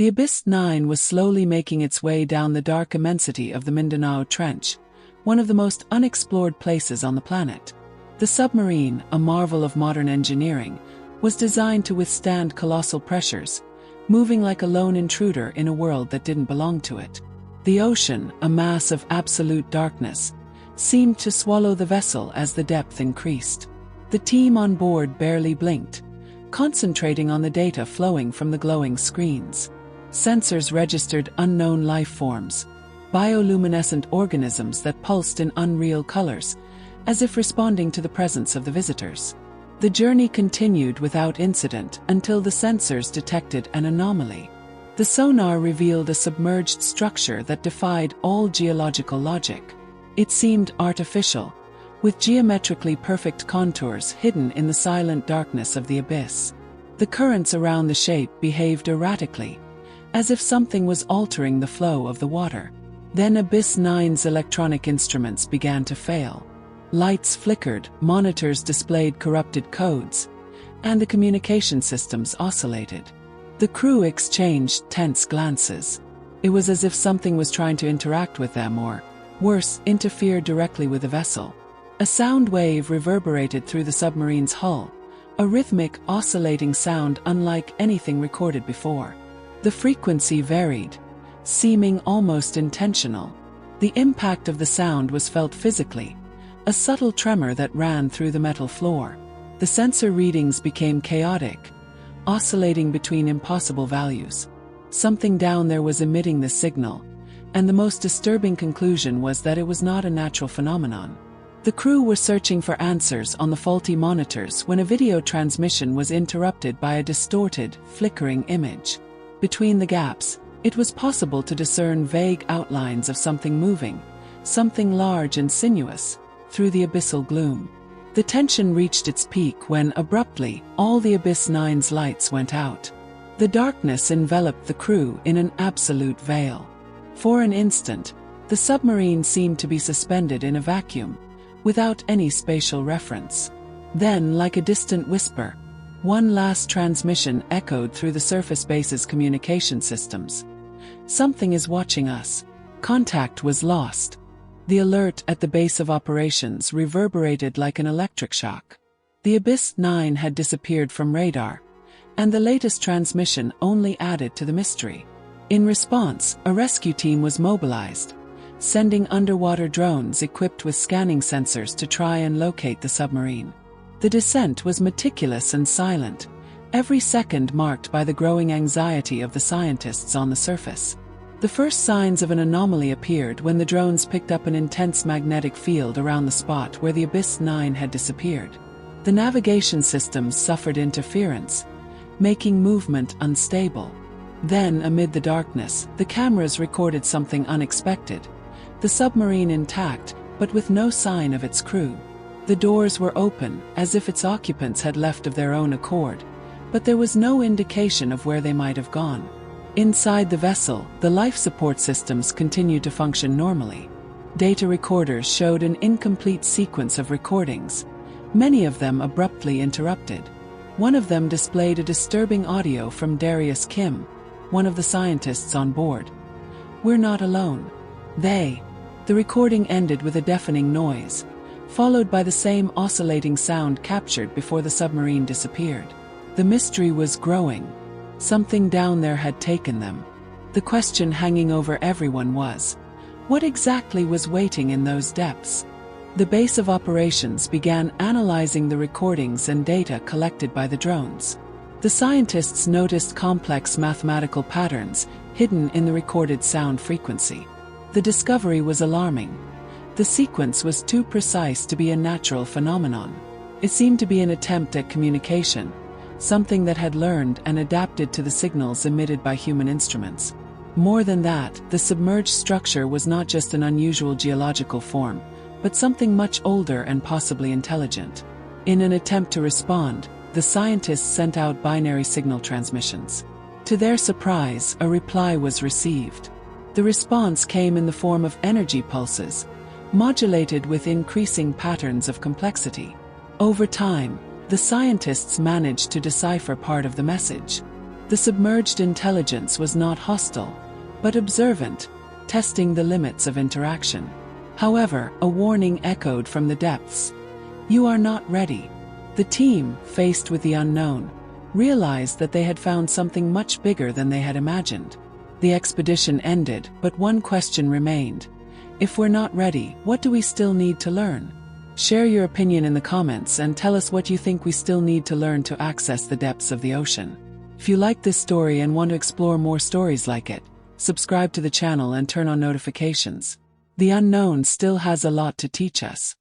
The Abyss 9 was slowly making its way down the dark immensity of the Mariana Trench, one of the most unexplored places on the planet. The submarine, a marvel of modern engineering, was designed to withstand colossal pressures, moving like a lone intruder in a world that didn't belong to it. The ocean, a mass of absolute darkness, seemed to swallow the vessel as the depth increased. The team on board barely blinked, concentrating on the data flowing from the glowing screens. Sensors registered unknown life forms, bioluminescent organisms that pulsed in unreal colors, as if responding to the presence of the visitors. The journey continued without incident until the sensors detected an anomaly. The sonar revealed a submerged structure that defied all geological logic. It seemed artificial, with geometrically perfect contours hidden in the silent darkness of the abyss. The currents around the shape behaved erratically, as if something was altering the flow of the water. Then Abyss 9's electronic instruments began to fail. Lights flickered, monitors displayed corrupted codes, and the communication systems oscillated. The crew exchanged tense glances. It was as if something was trying to interact with them or, worse, interfere directly with the vessel. A sound wave reverberated through the submarine's hull, a rhythmic, oscillating sound unlike anything recorded before. The frequency varied, seeming almost intentional. The impact of the sound was felt physically, a subtle tremor that ran through the metal floor. The sensor readings became chaotic, oscillating between impossible values. Something down there was emitting the signal, and the most disturbing conclusion was that it was not a natural phenomenon. The crew were searching for answers on the faulty monitors when a video transmission was interrupted by a distorted, flickering image. Between the gaps, it was possible to discern vague outlines of something moving, something large and sinuous, through the abyssal gloom. The tension reached its peak when, abruptly, all the Abyss 9's lights went out. The darkness enveloped the crew in an absolute veil. For an instant, the submarine seemed to be suspended in a vacuum, without any spatial reference. Then, like a distant whisper, one last transmission echoed through the surface base's communication systems. "Something is watching us." Contact was lost. The alert at the base of operations reverberated like an electric shock. The Abyss 9 had disappeared from radar, and the latest transmission only added to the mystery. In response, a rescue team was mobilized, sending underwater drones equipped with scanning sensors to try and locate the submarine. The descent was meticulous and silent, every second marked by the growing anxiety of the scientists on the surface. The first signs of an anomaly appeared when the drones picked up an intense magnetic field around the spot where the Abyss 9 had disappeared. The navigation systems suffered interference, making movement unstable. Then, amid the darkness, the cameras recorded something unexpected: the submarine intact, but with no sign of its crew. The doors were open, as if its occupants had left of their own accord, but there was no indication of where they might have gone. Inside the vessel, the life support systems continued to function normally. Data recorders showed an incomplete sequence of recordings, many of them abruptly interrupted. One of them displayed a disturbing audio from Darius Kim, one of the scientists on board. "We're not alone. They." The recording ended with a deafening noise, followed by the same oscillating sound captured before the submarine disappeared. The mystery was growing. Something down there had taken them. The question hanging over everyone was, what exactly was waiting in those depths? The base of operations began analyzing the recordings and data collected by the drones. The scientists noticed complex mathematical patterns hidden in the recorded sound frequency. The discovery was alarming. The sequence was too precise to be a natural phenomenon. It seemed to be an attempt at communication, something that had learned and adapted to the signals emitted by human instruments. More than that, the submerged structure was not just an unusual geological form, but something much older and possibly intelligent. In an attempt to respond, the scientists sent out binary signal transmissions. To their surprise, a reply was received. The response came in the form of energy pulses, modulated with increasing patterns of complexity. Over time, the scientists managed to decipher part of the message. The submerged intelligence was not hostile, but observant, testing the limits of interaction. However, a warning echoed from the depths. You are not ready. The team, faced with the unknown, realized that they had found something much bigger than they had imagined. The expedition ended, but one question remained. If we're not ready, what do we still need to learn? Share your opinion in the comments and tell us what you think we still need to learn to access the depths of the ocean. If you like this story and want to explore more stories like it, subscribe to the channel and turn on notifications. The unknown still has a lot to teach us.